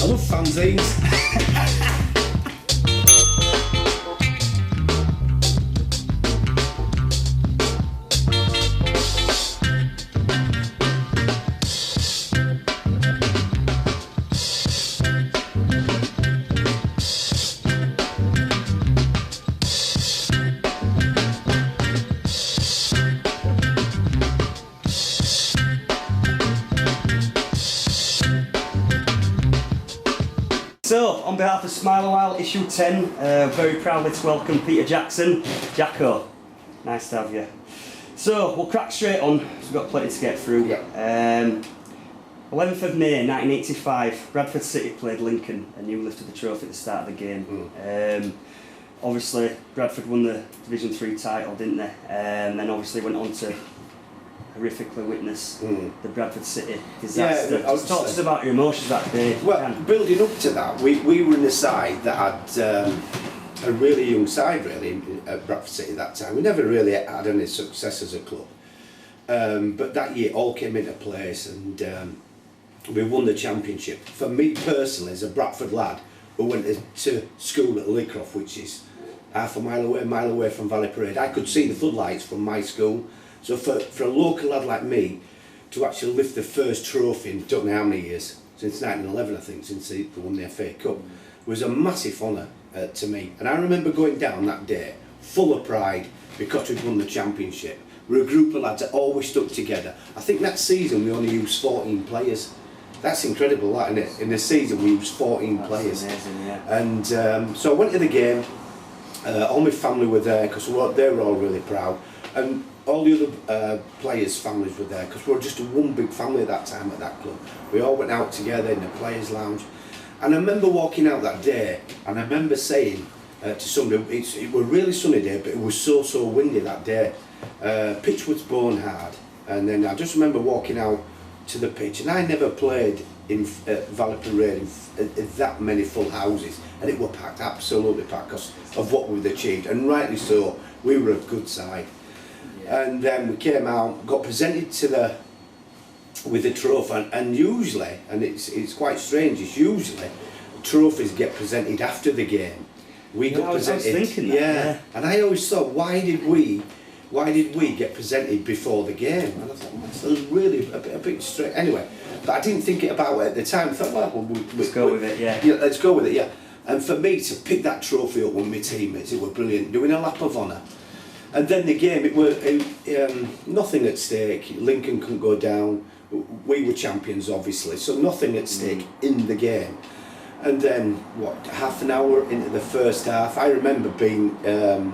I love fanzines. So, on behalf of Smile Awhile issue 10, very proudly to welcome Peter Jackson. Jacko, nice to have you. So, we'll crack straight on, so we've got plenty to get through. 11th of May 1985, Bradford City played Lincoln, and you lifted the trophy at the start of the game. Obviously, Bradford won the Division 3 title, didn't they? And then obviously went on to horrifically witness the Bradford City disaster. Yeah, Just talk to us about your emotions that day. Well, building up to that, we were in a side that had a really young side really at Bradford City at that time. We never really had any success as a club, but that year all came into place and we won the championship. For me personally, as a Bradford lad who went to school at Leycroft, which is half a mile away from Valley Parade, I could see the floodlights from my school. So for a local lad like me to actually lift the first trophy in don't know how many years, since 1911 I think, since they won the FA Cup, was a massive honour to me. And I remember going down that day full of pride because we'd won the championship. We were a group of lads that always stuck together. I think that season we only used 14 players. That's incredible, that, isn't it? In the season we used 14 players. Amazing, yeah. And so I went to the game, all my family were there because they were all really proud. And all the other players' families were there because we were just one big family at that time at that club. We all went out together in the players' lounge, and I remember walking out that day, and I remember saying to somebody, it was a really sunny day, but it was so windy that day. Pitch was bone hard, and then I just remember walking out to the pitch, and I never played in Valley Parade in that many full houses, and it were packed, absolutely packed, because of what we'd achieved, and rightly so. We were a good side. And then we came out, got presented with the trophy, and usually, and it's quite strange, it's usually trophies get presented after the game. We got presented. I was thinking that, yeah. And I always thought, why did we get presented before the game? And I thought, that's really a bit strange. Anyway, but I didn't think about it at the time. I thought, well, let's go with it, yeah. Yeah, let's go with it, yeah. And for me to pick that trophy up with my teammates, it was brilliant. Doing a lap of honour. And then the game, it was nothing at stake. Lincoln couldn't go down. We were champions, obviously, so nothing at stake in the game. And then, half an hour into the first half, I remember being at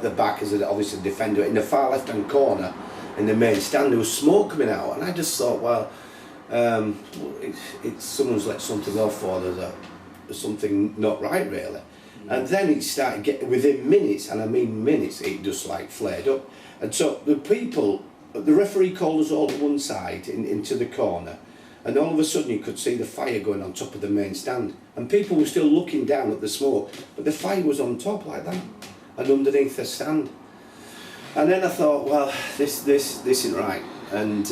the back as obviously a defender in the far left-hand corner in the main stand. There was smoke coming out, and I just thought, well, someone's let something off, or there's something not right, really. And then it started getting, within minutes, and I mean minutes, it just like flared up. And so the referee called us all to one side into the corner, and all of a sudden you could see the fire going on top of the main stand. And people were still looking down at the smoke, but the fire was on top like that, and underneath the stand. And then I thought, well, this isn't right. And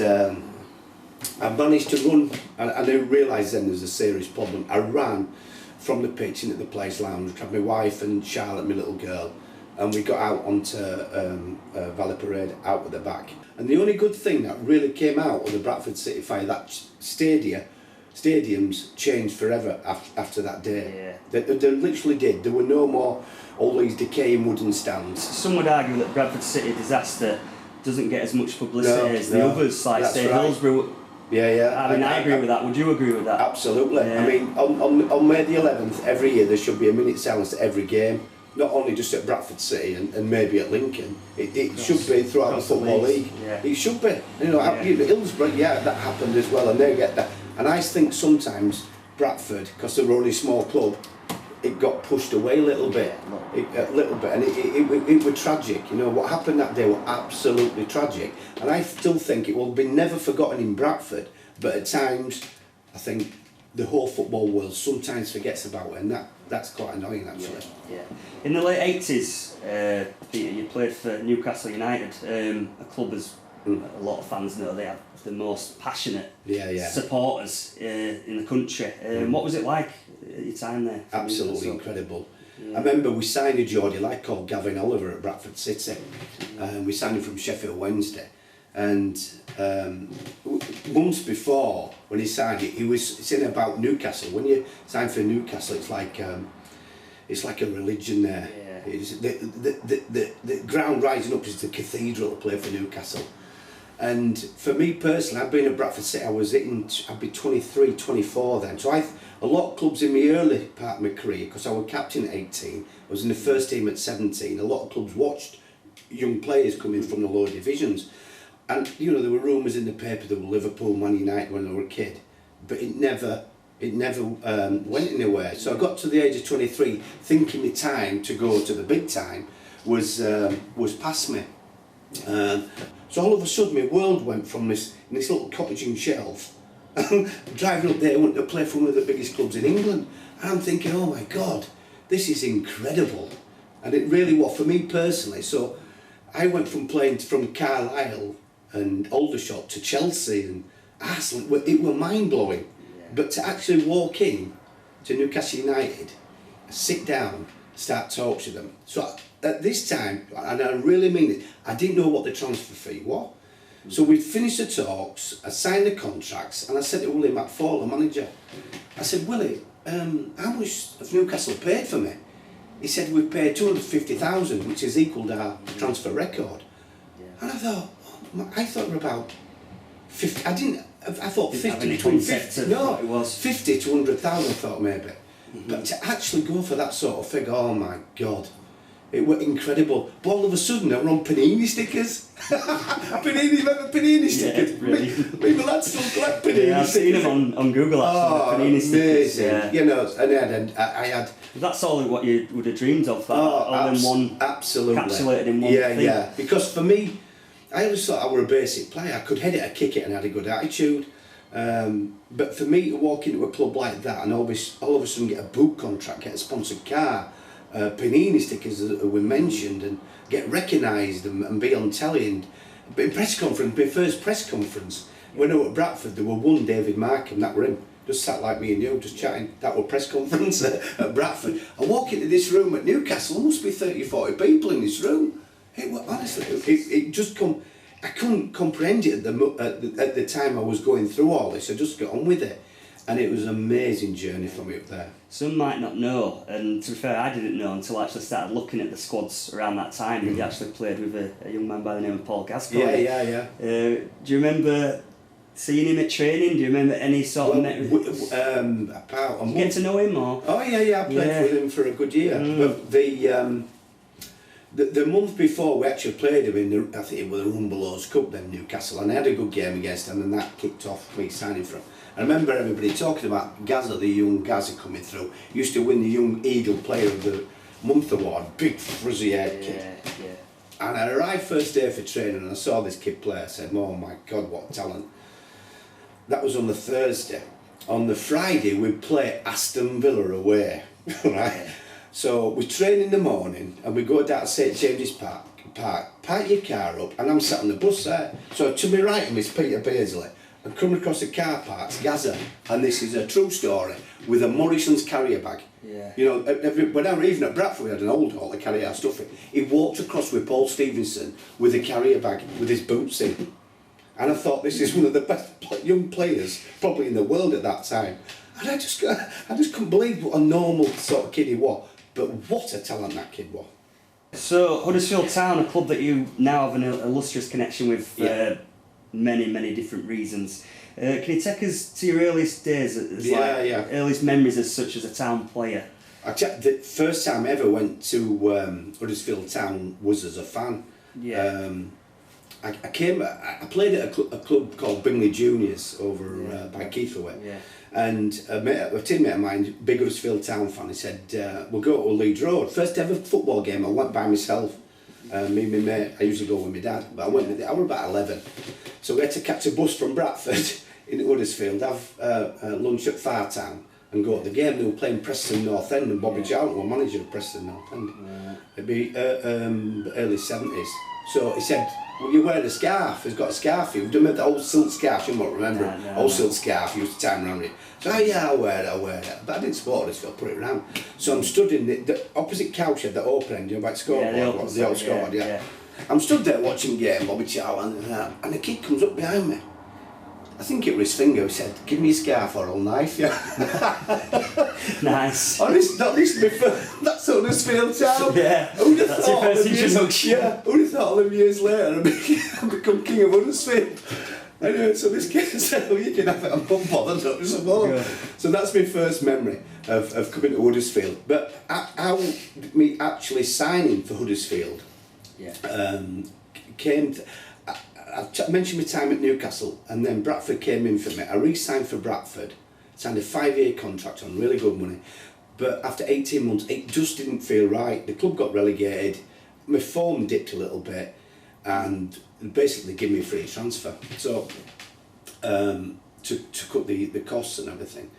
I managed to run, and I realised then there was a serious problem. I ran from the pitch into the players' lounge, had my wife and Charlotte, my little girl, and we got out onto Valley Parade out at the back. And the only good thing that really came out of the Bradford City fire, that stadiums changed forever after that day. Yeah. They literally did. There were no more all these decaying wooden stands. Some would argue that Bradford City disaster doesn't get as much publicity as the others, like say Hillsborough. Yeah. I mean, I agree with that. Would you agree with that? Absolutely. Yeah. I mean, on May the 11th, every year there should be a minute silence at every game. Not only just at Bradford City and maybe at Lincoln. It should be throughout the Football League. Yeah. It should be. Hillsborough, that happened as well, and they get that. And I think sometimes Bradford, because they're only a small club, it got pushed away a little bit, and it was tragic. What happened that day was absolutely tragic, and I still think it will be never forgotten in Bradford. But at times, I think the whole football world sometimes forgets about it, and that's quite annoying actually. Yeah. In the late 80s, Peter, you played for Newcastle United, a club as a lot of fans know they have the most passionate Yeah. supporters in the country. What was it like at your time there? Absolutely incredible. Yeah. I remember we signed a Geordie lad called Gavin Oliver at Bradford City. We signed him from Sheffield Wednesday. And months before, when he signed it, he was saying about Newcastle. When you sign for Newcastle, it's like a religion there. Yeah. It's the ground rising up is the cathedral to play for Newcastle. And for me personally, I'd been at Bradford City, I'd be 23, 24 then. So a lot of clubs in my early part of my career, because I was captain at 18, I was in the first team at 17, a lot of clubs watched young players coming from the lower divisions. And there were rumours in the paper that were Liverpool, Man United when I was a kid, but it never went anywhere. So I got to the age of 23, thinking my time to go to the big time was past me. So all of a sudden, my world went from this little cottage and shelf, driving up there, wanting to play for one of the biggest clubs in England. And I'm thinking, oh my God, this is incredible. And it really was for me personally. So I went from playing from Carlisle and Aldershot to Chelsea and Arsenal. It was mind-blowing. Yeah. But to actually walk in to Newcastle United, sit down, start talking to them. So at this time, and I really mean it, I didn't know what the transfer fee was. So we'd finished the talks, I signed the contracts, and I said to Willie McFall, the manager, I said, Willie, how much have Newcastle paid for me? He said, we've paid 250,000, which is equal to our transfer record. Yeah. And I thought we were about 50, I thought Didn't have 50 any to concept 50, of no, what it was. 50 to 100,000 I thought maybe. But to actually go for that sort of figure, oh my God, it was incredible. But all of a sudden, I were on panini stickers. Panini, remember panini stickers? Yeah, brilliant. Me lads still collect panini stickers. Yeah, I've seen them on Google actually. Oh, Panini stickers. amazing. Yeah. And I had That's all what you would have dreamed of. That, all in one, absolutely encapsulated in one thing. Yeah. Because for me, I always thought I were a basic player. I could head it, I kick it, and had a good attitude. But for me to walk into a club like that and all of a sudden get a boot contract, get a sponsored car, panini stickers as we mentioned, and get recognised and be on telly and in press conference, my first press conference, when I was at Bradford, there were one David Markham, that were him, just sat like me and you, just chatting, that was press conference at Bradford. I walk into this room at Newcastle, there must be 30, 40 people in this room. It was, honestly, it just I couldn't comprehend it at the time I was going through all this. I just got on with it, and it was an amazing journey for me up there. Some might not know, and to be fair, I didn't know until I actually started looking at the squads around that time. He actually played with a young man by the name of Paul Gascoigne. Yeah. Do you remember seeing him at training? Do you remember any sort of... Did you get to know him, or...? Oh yeah, I played with him for a good year. But the month before we actually played him in I think it was the Rumbelows Cup then, Newcastle, and I had a good game against him, and that kicked off me signing for him. I remember everybody talking about Gaza, the young Gaza coming through. He used to win the Young Eagle Player of the Month award, big frizzy haired kid. Yeah. And I arrived first day for training and I saw this kid play. I said, oh my God, what talent. That was on the Thursday. On the Friday, we play Aston Villa away, right? So we train in the morning and we go down to St James's Park, park your car up, and I'm sat on the bus there. So to my right is Peter Beardsley. I'm coming across the car parks, Gaza, and this is a true story, with a Morrison's carrier bag. Yeah. You know, when I were even at Bradford, we had an old hall to carry our stuff in. He walked across with Paul Stevenson with a carrier bag with his boots in. And I thought, this is one of the best young players probably in the world at that time. And I just couldn't believe what a normal sort of kid he was. But what a talent that kid was. So Huddersfield Town, a club that you now have an illustrious connection with for many different reasons. Can you take us to your earliest days, earliest memories as such as a Town player? The first time I ever went to Huddersfield Town was as a fan. Yeah. I played at a club called Bingley Juniors over by Keithaway. Yeah. And a teammate of mine, big Huddersfield Town fan, he said, we'll go to Leeds Road. First ever football game, I went by myself. Me and my mate, I usually go with my dad, but I went with I was about 11. So we had to catch a bus from Bradford into Huddersfield, have lunch at Fartown and go to the game. They were playing Preston North End and Bobby Charlton was manager of Preston North End. It'd be early 70s. So he said, "Well, you wear a scarf." He's got a scarf. He remember the old silk scarf? You might remember it. Old silk scarf. He used to tie around it. So yeah, I wear it. But I didn't support this. So I put it around. So I'm stood in the opposite couch at the open end. You know, like scoreboard, the old scoreboard. Yeah. I'm stood there watching the game, Bobby Chow, and a kid comes up behind me. I think it was his finger. He said, "Give me a scarf or I'll knife you." Nice. That's Huddersfield Town. Yeah. Who'd have That's your thought? first introduction. Yeah. Who'd have thought? 11 years later, I've become king of Huddersfield. Anyway, so this kid said, "Well, you can have it. I'm not bothered." Yeah. So that's my first memory of coming to Huddersfield. But how me actually signing for Huddersfield came. I mentioned my time at Newcastle, and then Bradford came in for me. I re-signed for Bradford, signed a 5-year contract on really good money, but after 18 months it just didn't feel right. The club got relegated, my form dipped a little bit, and basically gave me a free transfer. So to cut the costs and everything.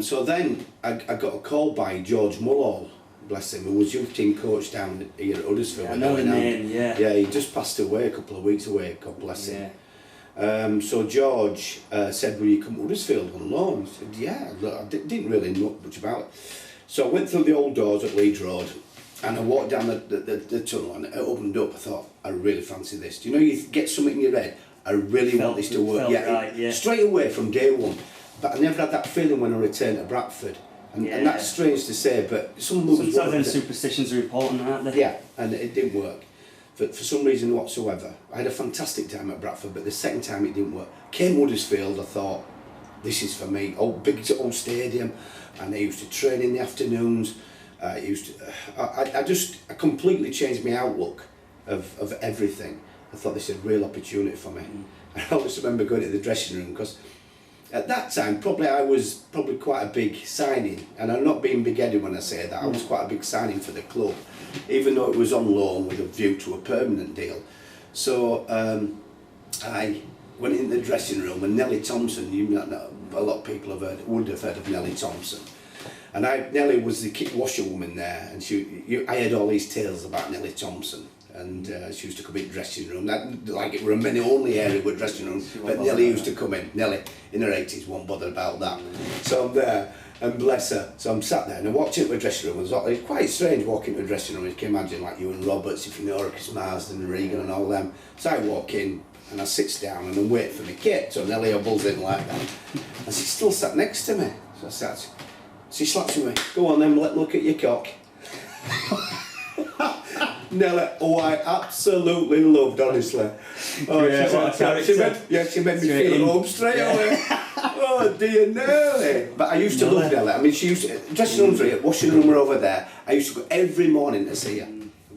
So then I got a call by George Mullall, bless him, who was youth team coach down here at Huddersfield. I know the name, yeah. Yeah, he just passed away a couple of weeks away, God bless him. So George said, "Will you come to Huddersfield on loan?" I said, "Yeah." Look, I didn't really know much about it. So I went through the old doors at Leeds Road, and I walked down the tunnel, and it opened up. I thought, I really fancy this. Do you know, you get something in your head, I really want this to work. Straight away from day one. But I never had that feeling when I returned to Bradford. And that's strange to say, but sometimes then superstitions are important, aren't they? Yeah, and it didn't work for some reason whatsoever. I had a fantastic time at Bradford, but the second time it didn't work. Came Huddersfield, I thought, this is for me. Big old stadium, and I used to train in the afternoons. I completely changed my outlook of everything. I thought this is a real opportunity for me. I always remember going to the dressing room, because at that time, I was quite a big signing, and I'm not being big-headed when I say that. I was quite a big signing for the club, even though it was on loan with a view to a permanent deal. So I went in the dressing room, and Nellie Thompson, a lot of people would have heard of Nellie Thompson, and Nellie was the washerwoman there, and I had all these tales about Nellie Thompson. And she used to come in the dressing room. Like it were a men-only area with dressing room, but Nellie used to come in. Nellie, in her 80s, won't bother about that. So I'm there, and bless her. So I'm sat there, and I walked into a dressing room. It was quite strange walking into a dressing room. You can imagine, like you and Roberts, if you know Chris Marsden and Regan and all them. So I walk in, and I sit down, and I'm waiting for my kit. So Nellie hobbles in like that, and she still sat next to me. So I sat. She slaps me. "Go on then, look at your cock." Nellie, I absolutely loved, honestly. She made me feel at home straight away. Oh dear, Nellie. But I used to love Nellie. I mean, she used to, dressing rooms here, washing room were over there. I used to go every morning to see her.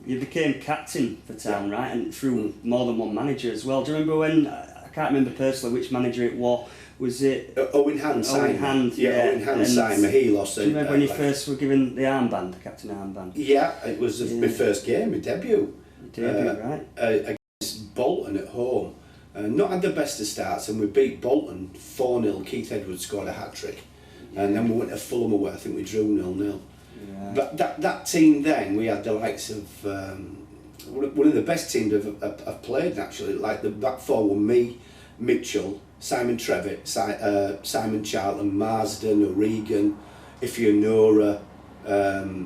You became captain for Town, right? And through more than one manager as well. Do you remember when, I can't remember personally which manager it was it? Owen Hand signed me. Owen Hand signed me. He lost it. Do you remember when you first were given the armband, the captain armband? Yeah, it was my first game, my debut. Right. Against Bolton at home. Not had the best of starts, and we beat Bolton 4-0. Keith Edwards scored a hat-trick. And then we went to Fulham away. I think we drew 0-0. Yeah. But that team then, we had the likes of one of the best teams I've played, actually. Like the back four were me, Mitchell, Simon Trevitt, Simon Charlton, Marsden, O'Regan, Ifeanora,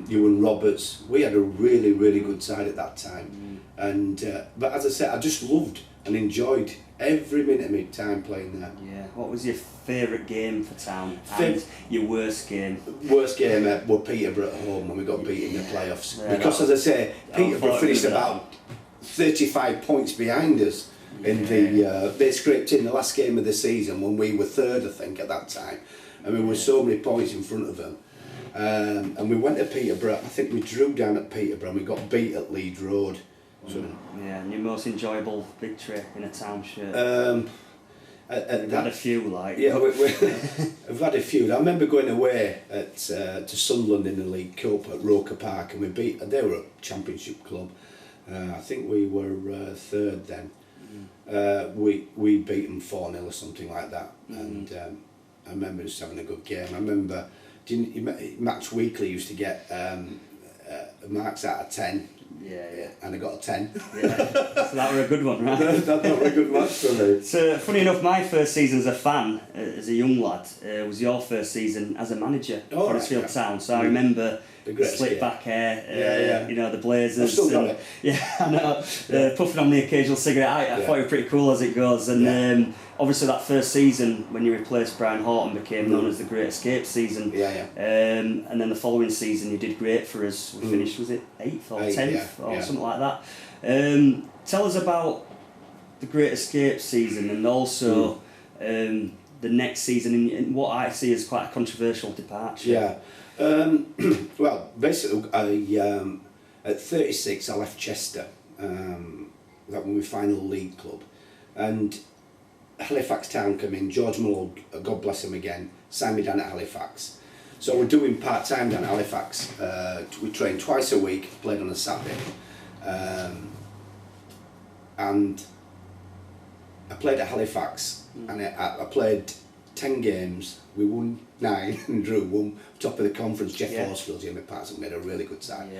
Ewan Roberts. We had a really, really good side at that time. And but as I said, I just loved and enjoyed every minute of my time playing there. Yeah. What was your favourite game for Town? And your worst game? Worst game were Peterborough at home when we got beat in the playoffs. Yeah, because as I say, Peterborough finished about 35 points behind us. They scraped in the last game of the season when we were third, I think, at that time, and we were so many points in front of them. And we went to Peterborough. I think we drew down at Peterborough, and we got beat at Leeds Road. So, and your most enjoyable victory in a Town shirt? We've had a few, like. Yeah, we've had a few. I remember going away to Sunderland in the League Cup at Roker Park, and they were a Championship club. I think we were third then. We beat them 4-0 or something like that, and I remember just having a good game. I remember Max Weekly used to get marks out of 10 Yeah. And I got a 10. Yeah. So that were a good one, right? That's not a good match for me. So, funny enough, my first season as a fan, as a young lad, was your first season as a manager for Huddersfield Town. So I remember the slick back hair, you know, the blazers. I've still got it. Yeah, I know. Puffing on the occasional cigarette. I thought you were pretty cool as it goes. And obviously that first season, when you replaced Brian Horton, became known as the Great Escape season. And then the following season, you did great for us. We finished, was it 8th or 10th or something like that. Tell us about the Great Escape season and also the next season and what I see as quite a controversial departure. Yeah. Well, basically, at 36, I left Chester. That was my final league club. And Halifax Town came in. George Muller, God bless him again, signed me down at Halifax. So we're doing part-time down at Halifax. We trained twice a week, played on a Saturday. And I played at Halifax, and I played 10 games. We won 9 and drew 1. Top of the conference, Jeff Horsfield, Jimmy Patterson made a really good side.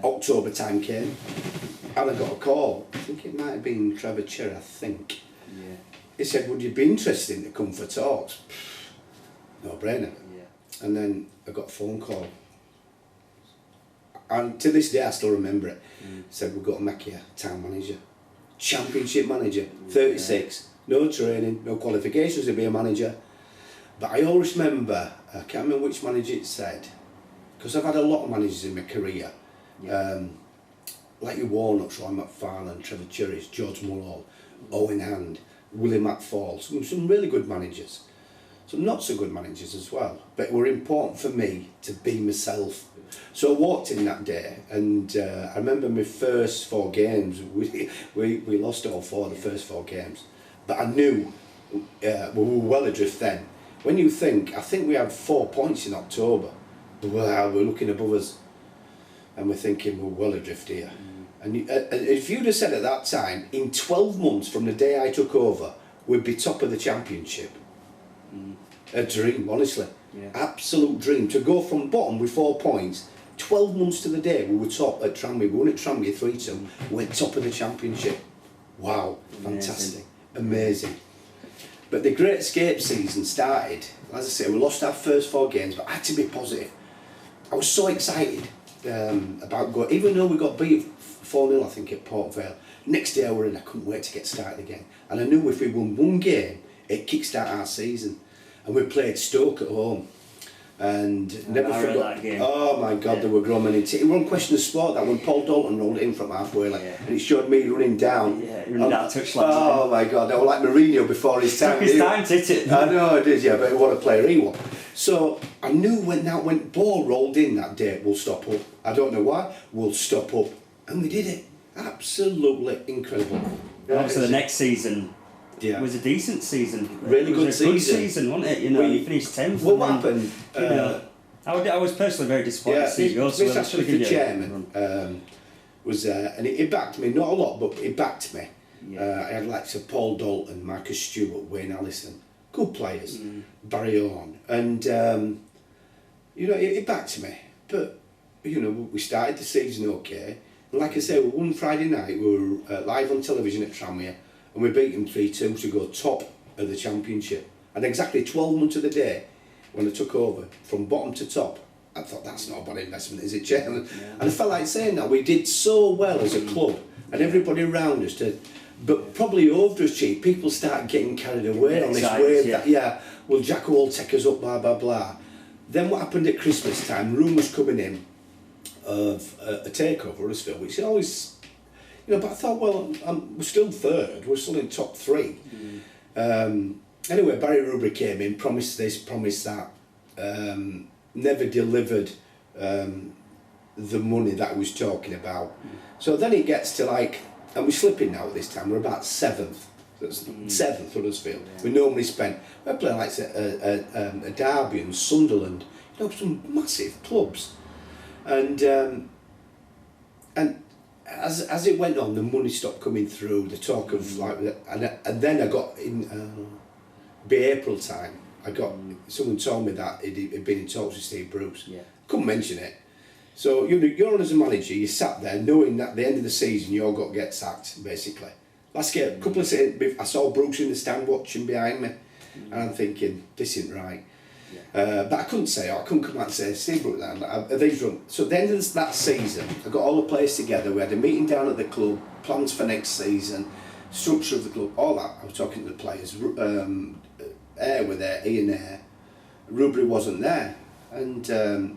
October time came, and I got a call. I think it might have been Trevor Cherry, I think. He said, would you be interested to come for talks? No brainer. And then I got a phone call. And to this day, I still remember it. Said, we've got to make you town manager. Championship manager, 36, no training, no qualifications to be a manager. But I always remember, I can't remember which manager it said, because I've had a lot of managers in my career, like your Warnocks, Roy McFarlane, Trevor Cherries, George Mullall, Owen Hand, Willie McFall, some really good managers, some not so good managers as well, but it were important for me to be myself. So I walked in that day, and I remember my first 4 games, we lost all 4 of the first 4 games, but I knew we were well adrift then. When you think, I think we had 4 points in October, wow, we're looking above us, and we're thinking we're well adrift here. And if you'd have said at that time, in 12 months from the day I took over, we'd be top of the championship. A dream, honestly. Absolute dream. To go from bottom with 4 points, 12 months to the day, we were top at Tranmere. We won at Tranmere 3-2, we went top of the championship. Wow, fantastic, amazing. But the Great Escape season started, as I say, we lost our first 4 games, but I had to be positive. I was so excited about going, even though we got beat 4-0, I think, at Port Vale. Next day I were in, I couldn't wait to get started again. And I knew if we won 1 game, it'd kickstart our season. And we played Stoke at home. And never forgot that game. Oh my God, they were grumbling. It was on Question of Sport that when Paul Dalton rolled it in from halfway, and it showed me running down. Running down touchline. Oh my God, they were like Mourinho before his time. Took his time to hit it. I know it is, but what a player he was. So I knew when ball rolled in that day, we'll stop up. I don't know why, we'll stop up. And we did it. Absolutely incredible. Obviously the next season was a decent season. Really good season. Good season, wasn't it? You know, you finished 10th. Well, what happened? You know, I was personally very disappointed to see you go. This actually the chairman was there, and he backed me, not a lot, but he backed me. I had like Sir Paul Dalton, Marcus Stewart, Wayne Allison, good players, Barry Orne, and you know, he backed me. But you know, we started the season okay. And like I say, we won Friday night. We were live on television at Tranmere, and we beat them 3-2 to go top of the championship. And exactly 12 months of the day, when I took over, from bottom to top, I thought, that's not a bad investment, is it, Chairman? And I felt like saying that. We did so well as a club, and everybody around us did. But probably overachieved, people start getting carried away on this wave that, well, Jacko will take us up, blah, blah, blah. Then what happened at Christmas time, rumours coming in of a takeover of Huddersfield, which always, you know, but I thought, well, we're still third, we're still in top 3. Anyway, Barry Rubery came in, promised this, promised that, never delivered the money that I was talking about. So then it gets to like, and we're slipping now at this time, we're about 7th. That's 7th Huddersfield. We normally spend, we're playing like a Derby and Sunderland, you know, some massive clubs. And as it went on, the money stopped coming through, the talk of like, and then I got in, be April time, I got, someone told me that he'd been in talks with Steve Bruce. Couldn't mention it. So you're on as a manager, you sat there knowing that at the end of the season you're got to get sacked, basically. Last game, a couple of seasons, I saw Brooks in the stand watching behind me, and I'm thinking, this isn't right. But I couldn't come out and say, Steve Brooks, are these wrong? So at the end of that season, I got all the players together, we had a meeting down at the club, plans for next season, structure of the club, all that. I was talking to the players, Ayre were there, Ian Ayre, Rubry wasn't there, and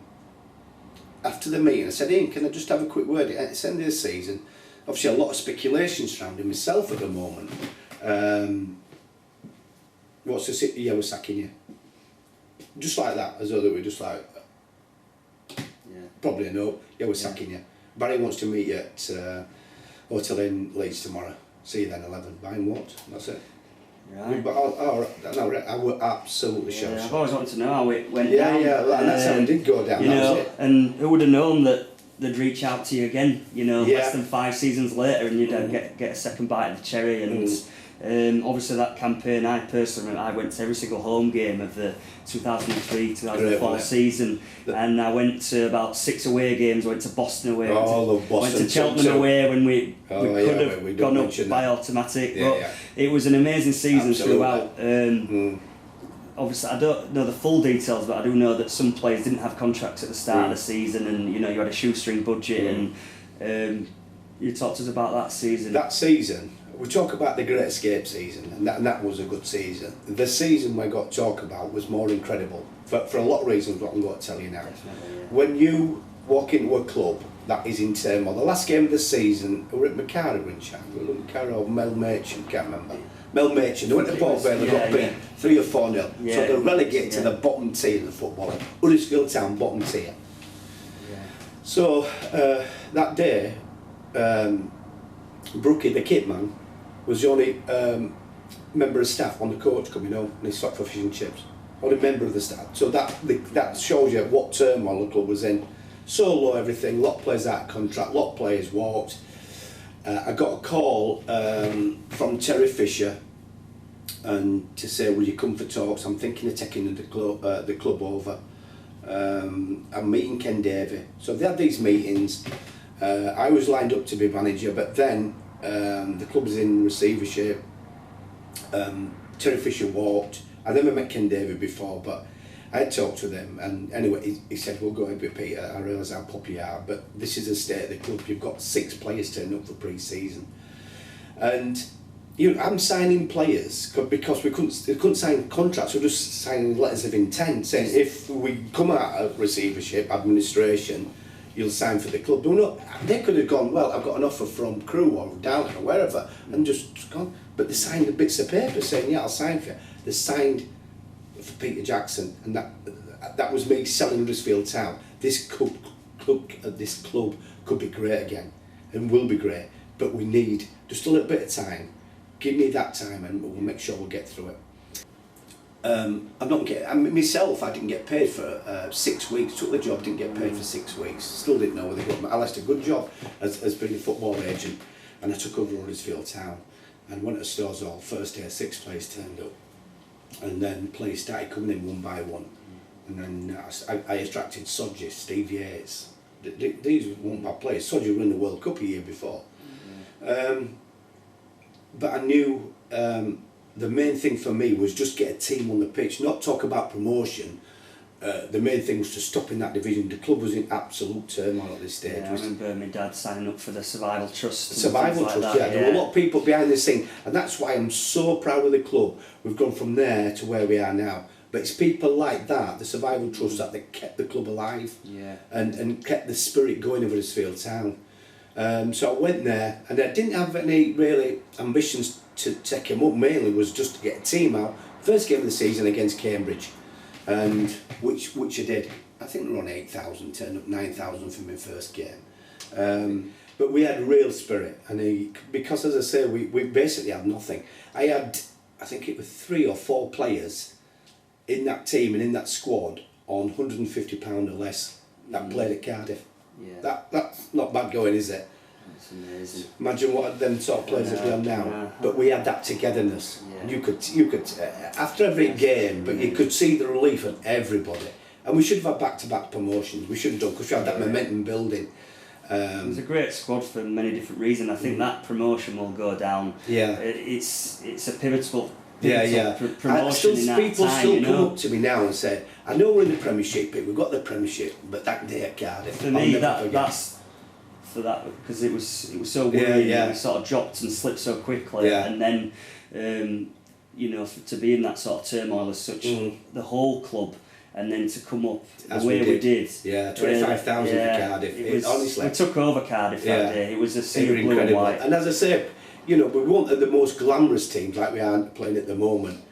after the meeting I said, Ian, can I just have a quick word? It's the end of the season, obviously a lot of speculation surrounding myself at the moment. What's the yeah, we're sacking you. Just like that, as though they were just like, probably a no, yeah, we're sacking you. Barry wants to meet you at hotel in Leeds tomorrow. See you then, 11. Buying what? That's it. Right. But I was absolutely sure. I've always wanted to know how it went yeah, down. Yeah, and that's how it did go down. You that know, was it. and who would have known that they'd reach out to you again? You know, Yeah. less than 5 seasons later, and you'd get a second bite of the cherry. And obviously that campaign, I personally remember, I went to every single home game of the 2003-2004 season, and I went to about 6 away games. I went to Boston away, went to Cheltenham away when we could have gone up by automatic. But it was an amazing season throughout. Obviously, I don't know the full details, but I do know that some players didn't have contracts at the start of the season, and you know, you had a shoestring budget. And you talked to us about that season. That season, we talk about the Great Escape season, and that was a good season. The season we got to talk about was more incredible, for a lot of reasons, what I'm going to tell you now. When you walk into a club that is in turmoil, the last game of the season, we were at Macara, or Mel Merchant, can't remember. Mel Merchant, they went to Port Vale, they got beat 3 or 4-0. So they're relegated to the bottom tier of the football. Huddersfield Town, bottom tier. So that day, Brookie, the kit man, was the only member of staff on the coach coming home, and he stopped for fish and chips. Only member of the staff. So that shows you what turmoil the club was in. So low everything, a lot of players out of contract, a lot of players walked. I got a call from Terry Fisher and to say, will you come for talks? I'm thinking of taking the club over. I'm meeting Ken Davey. So they had these meetings. I was lined up to be manager, but then the club was in receivership. Terry Fisher walked. I never met Ken Davey before, but I had talked to them, and anyway, he said, we'll go ahead with Peter. I realise how popular you are, but this is the state of the club. You've got 6 players turning up for pre-season. And I'm signing players because we couldn't sign contracts, we were just signing letters of intent, saying if we come out of receivership, administration, you'll sign for the club. They could have gone, well, I've got an offer from Crewe or Downton or wherever, and just gone. But they signed the bits of paper saying, yeah, I'll sign for you. They signed for Peter Jackson, and that was me selling Huddersfield Town. This club could be great again, and will be great, but we need just a little bit of time. Give me that time, and we'll make sure we'll get through it. Myself, I didn't get paid for 6 weeks. Took the job, didn't get paid for 6 weeks. Still didn't know where they got. I left a good job as being a football agent, and I took over Huddersfield Town and went to Stores Hall. First day, 6 players turned up, and then players started coming in one by one, and then I attracted Sodgy, Steve Yates. These weren't bad players. Sodgy won the World Cup a year before, but I knew. The main thing for me was just get a team on the pitch, not talk about promotion. The main thing was to stop in that division. The club was in absolute turmoil at this stage. Yeah, I remember my dad signing up for the Survival Trust. Survival Trust, like that, There were a lot of people behind the scene, and that's why I'm so proud of the club. We've gone from there to where we are now. But it's people like that, the Survival Trust, that they kept the club alive and kept the spirit going of Huddersfield Town. So I went there, and I didn't have any really ambitions to take him up. Mainly was just to get a team out. First game of the season against Cambridge, and which I did. I think we were on 8,000, turned up 9,000 for my first game. But we had real spirit, and because as I say, we basically had nothing. I think it was 3 or 4 players in that team and in that squad on £150 or less that played at Cardiff. Yeah. That's not bad going, is it? It's amazing. Imagine what them sort of players have done now. But we had that togetherness. Yeah. You could after every game, but you could see the relief of everybody. And we should have had back-to-back promotions. We should have done, because we had that momentum building. It was a great squad for many different reasons. I think that promotion will go down. Yeah. It's a pivotal People promotion in that time, still you know? come up to me now and say, I know we're in the Premiership, we've got the Premiership, but that day at Cardiff, For me, that's for that, because it was so worrying. We sort of dropped and slipped so quickly, and then you know, to be in that sort of turmoil as such, the whole club, and then to come up as the way we did. Yeah, 25,000 for Cardiff. Honestly, we took over Cardiff that day. It was a sea of blue and white. And as I say, you know, we weren't the most glamorous teams like we are playing at the moment.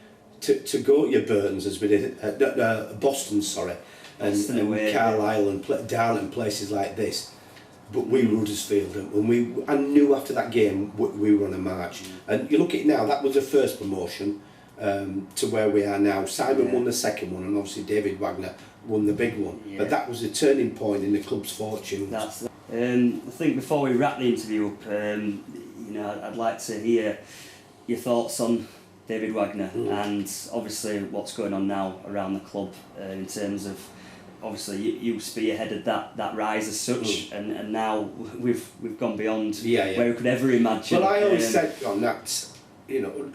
To go to your Burtons, as we did, Boston, and Carlisle and down in places like this. But we were Huddersfield, and I knew after that game we were on a march. And you look at it now, that was the first promotion to where we are now. Simon won the second one, and obviously David Wagner won the big one. But that was a turning point in the club's fortunes. I think before we wrap the interview up, you know, I'd like to hear your thoughts on David Wagner and obviously what's going on now around the club in terms of, obviously you spearheaded that rise as such, and now we've gone beyond where we could ever imagine. Well, I always said on that, you know,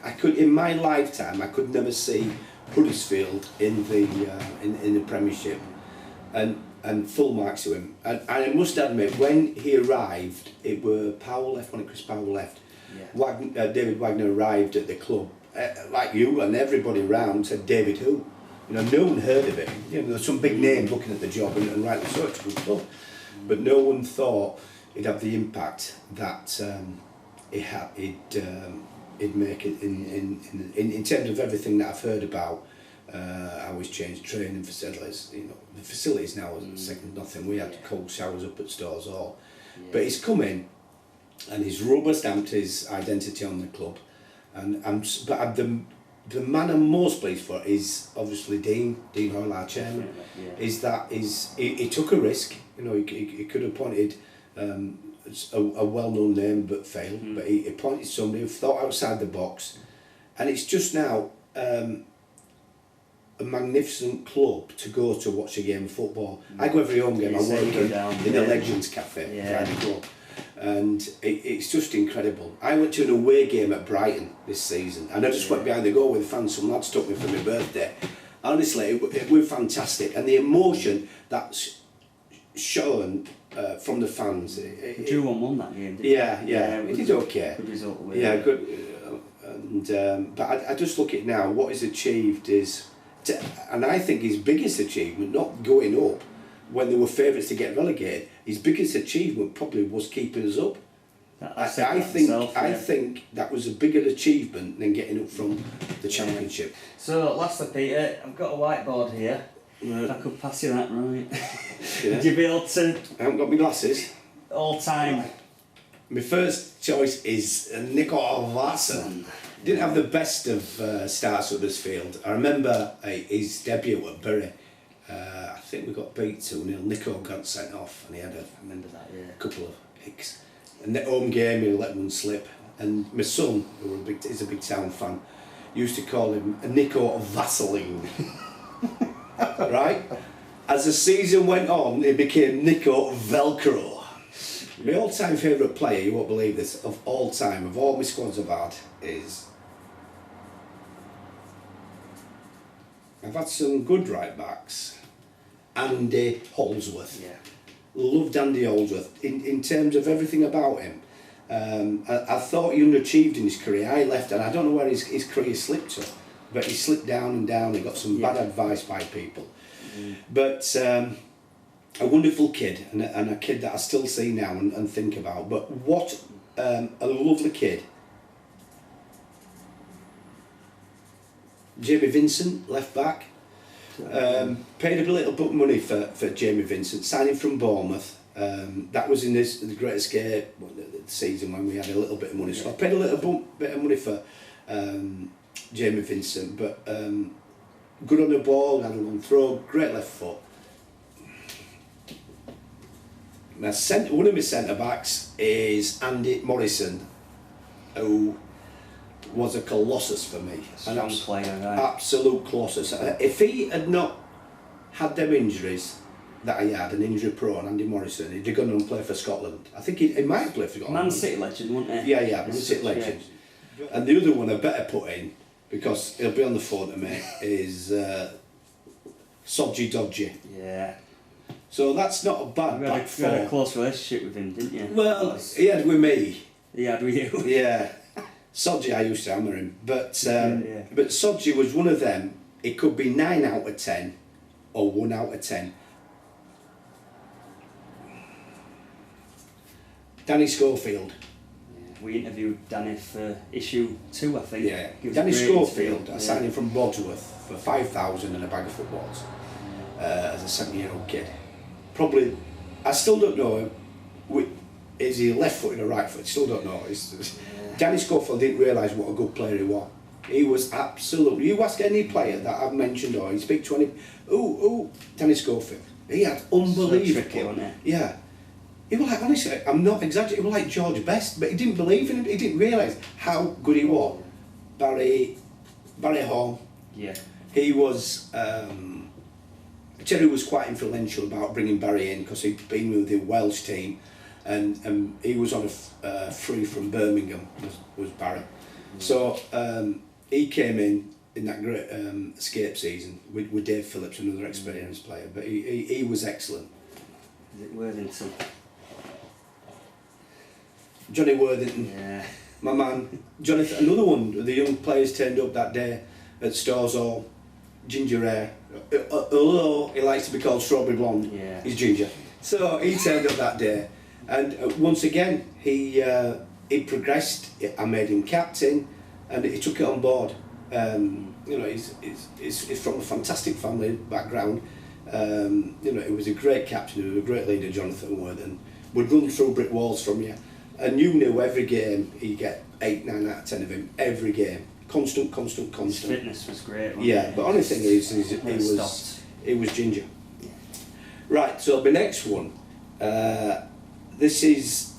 I could, in my lifetime, I could never see Huddersfield in the Premiership, and full marks to him. And I must admit, when he arrived, it were when Chris Powell left. David Wagner arrived at the club, like you and everybody around said, David who? You know, no one heard of him. You know, there's some big names looking at the job, and rightly so, it's a good club. But no one thought he'd have the impact that he'd make it in terms of everything that I've heard about. How he's changed training facilities. You know, the facilities now are second to nothing. We had cold showers up at Stores Hall, but he's come in and he's rubber stamped his identity on the club, the man I'm most pleased for is obviously Dean Hoyle, our chairman. He took a risk. You know, he could have appointed a well-known name but failed, but he appointed somebody who thought outside the box, and it's just now a magnificent club to go to watch a game of football. I go every home game. I work in the Legends Cafe, Friday Club, and it's just incredible. I went to an away game at Brighton this season, and I just went behind the goal with the fans. Some lads took me for my birthday. Honestly, it was fantastic, and the emotion that's shown from the fans. We drew 1-1 that game, didn't it is okay. Good result. Good. But I just look at now, what he's achieved is, and I think his biggest achievement, not going up when they were favourites to get relegated, his biggest achievement probably was keeping us up. I think that was a bigger achievement than getting up from the Championship. So, lastly, Peter, I've got a whiteboard here. If I could pass you that, right? Would you be able to... I haven't got my glasses. All time. My first choice is Nico Vassen. Didn't have the best of starts at Huddersfield. I remember his debut at Bury. I think we got beat 2-0. Nico got sent off, and he had a couple of hicks. And the home game, he let one slip. And my son, who is a big town fan, used to call him Nico Vaseline. Right? As the season went on, it became Nico Velcro. My all-time favourite player, you won't believe this, of all time, of all my squads I've had, is... I've had some good right-backs. Andy Holdsworth. Loved Andy Holdsworth. In terms of everything about him, I thought he underachieved in his career. I left, and I don't know where his career slipped to, but he slipped down and down. He got some bad advice by people. But a wonderful kid, and a kid that I still see now and think about. But what a lovely kid. Jamie Vincent, left back. Paid a little bit of money for Jamie Vincent, signing from Bournemouth. That was in the Great Escape season when we had a little bit of money. So I paid a little bit of money for Jamie Vincent, but good on the ball, had a long throw, great left foot. One of my centre backs is Andy Morrison, who was a colossus for me. Strong player, right? Absolute colossus. If he had not had them injuries that he had, an injury prone Andy Morrison, he'd have gone and played for Scotland. I think he might have played for Scotland. Man City legend, wasn't he? Yeah, Man City legend. Yeah. And the other one I better put in, because he'll be on the phone to me, is Sodgy Dodgy. Yeah. So that's not a bad back four. You had a close relationship with him, didn't you? Well, he had with me. He had with you. Yeah. Sodgy, I used to hammer him. But Sodgy was one of them. It could be 9 out of 10 or 1 out of 10. Danny Schofield. We interviewed Danny for issue 2, I think. Yeah. Danny Schofield, I signed him from Bodsworth for 5,000 and a bag of footballs as a 7-year-old kid. Probably, I still don't know him. Is he left foot or right foot? Still don't know. Danny Schofield didn't realise what a good player he was. He was absolutely. You ask any player that I've mentioned or you speak to any, Danny Schofield. He had unbelievable. So tricky, wasn't he? Yeah. He was like, honestly, I'm not exaggerating. He was like George Best, but he didn't believe in him. He didn't realise how good he was. Barry Hall. Yeah. He was. Terry was quite influential about bringing Barry in because he'd been with the Welsh team, and he was on a free from Birmingham. Was Barry. So he came in that great escape season with Dave Phillips, another experienced player, but he was excellent. Is it Worthington? Johnny Worthington, yeah. My man. Jonathan, another one. The young players turned up that day at Stores Hall. Ginger hair. Although he likes to be called Strawberry Blonde, he's ginger. So he turned up that day, and once again he progressed. I made him captain, and he took it on board. You know, he's from a fantastic family background. You know, he was a great captain, he was a great leader, Jonathan Worthington. Would run through brick walls from you, and you knew every game he'd get 8, 9 out of 10 of him every game. Constant. His fitness was great. Yeah, but only thing is he was ginger. Yeah. Right, so the next one, this is.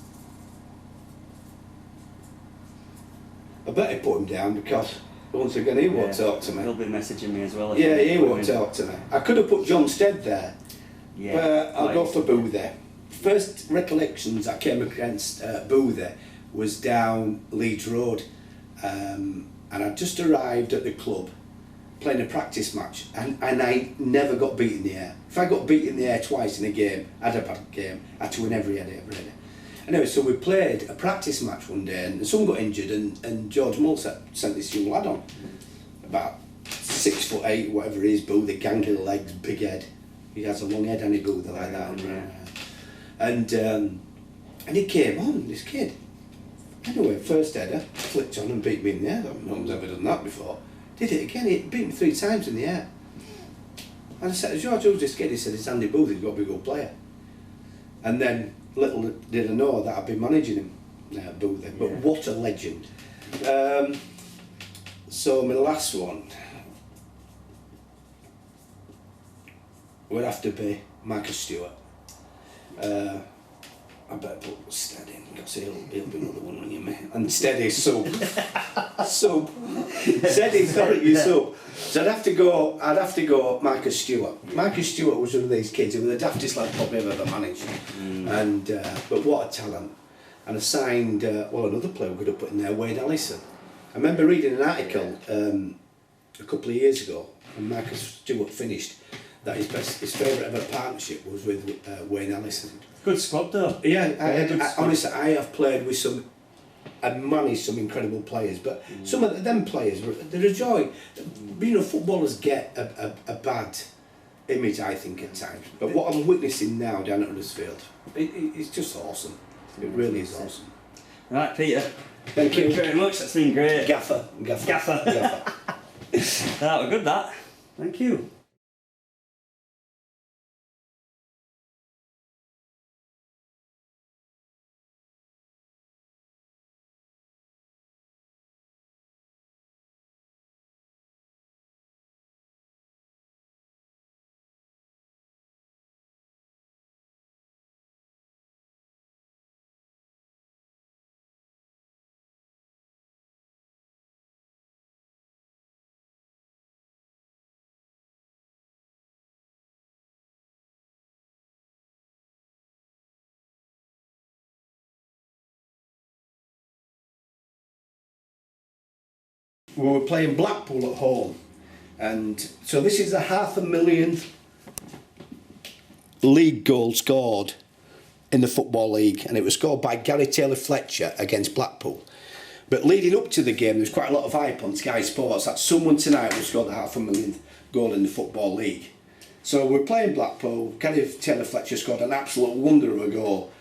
I better put him down because once again he won't talk to me. He'll be messaging me as well. Yeah, he won't talk to me. I could have put John Stead there, but I'll go for Boothie. First recollections I came against Boothie was down Leeds Road. And I just arrived at the club playing a practice match, and I never got beat in the air. If I got beat in the air twice in a game, I'd have had a game. I had to win every day. Anyway, so we played a practice match one day, and someone got injured, and George Mull sent this young lad on, about 6'8", whatever he is, Boothie, gangly legs, big head. He has a long head, and he Boothie like that. Yeah. And he came on, this kid. Anyway, first header, flicked on and beat me in the air. No one's ever done that before. Did it again, he beat me 3 times in the air. And I said, George, who's this kid? He said, it's Andy Booth, he's got to be a good player. And then, little did I know that I'd be managing him, Booth. But what a legend. So my last one would have to be Marcus Stewart. I better put Stead in because he'll be another one on you, mate. And Steady soup. Steady, sorry, you soup. So I'd have to go Marcus Stewart. Marcus Stewart was one of these kids who was the daftest lad probably I've ever managed. And but what a talent. And I signed another player we could have put in there, Wayne Allison. I remember reading an article a couple of years ago when Marcus Stewart finished that his favourite ever partnership was with Wayne Allison. Good squad though. Yeah, I honestly, I have played with and managed some incredible players, but some of them players, they're a joy. You know, footballers get a bad image, I think, at times. But what I'm witnessing now down at Huddersfield, it's just awesome. It really is awesome. Right, Peter. Thank you very much. That's been great. Gaffer. That was good. That. Thank you. we were playing Blackpool at home, and so this is the 500,000th league goal scored in the Football League, and it was scored by Gary Taylor-Fletcher against Blackpool. But leading up to the game, there was quite a lot of hype on Sky Sports that someone tonight would score the 500,000th goal in the Football League. So we're playing Blackpool. Gary Taylor-Fletcher scored an absolute wonder of a goal.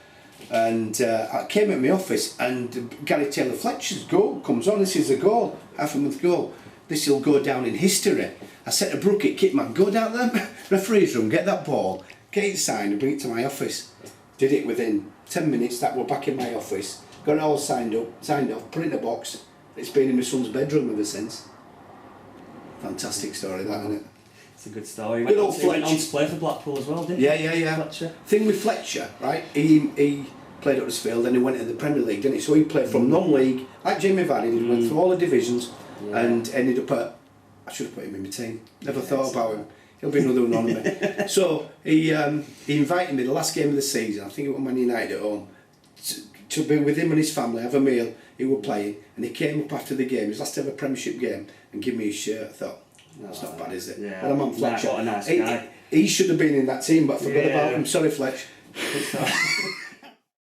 And I came at my office, and Gary Taylor-Fletcher's goal comes on. This is a goal, 500th goal. This will go down in history. I said to Brookett, kit man, go down there, referee's room, get that ball, get it signed and bring it to my office. Did it within 10 minutes, that we're back in my office. Got it all signed off, put it in a box. It's been in my son's bedroom ever since. Fantastic story, that, isn't it? It's a good story. He Good old went on Fletcher. to play for Blackpool as well, didn't he? Yeah. Fletcher. Thing with Fletcher, right? He played at Huddersfield, then he went to the Premier League, didn't he? So he played from non-league, like Jamie Vardy, he went through all the divisions and ended up at. I should have put him in my team. Never thought about him. He'll be another one on me. So he invited me the last game of the season. I think it was Man United at home. To be with him and his family, have a meal. He was playing, and he came up after the game, his last ever Premiership game, and gave me his shirt. I thought, that's not bad, is it? Yeah. Well, I'm on Fletcher. What a nice guy. He should have been in that team, but I forgot Yeah. about him. Sorry, Fletch. Good stuff.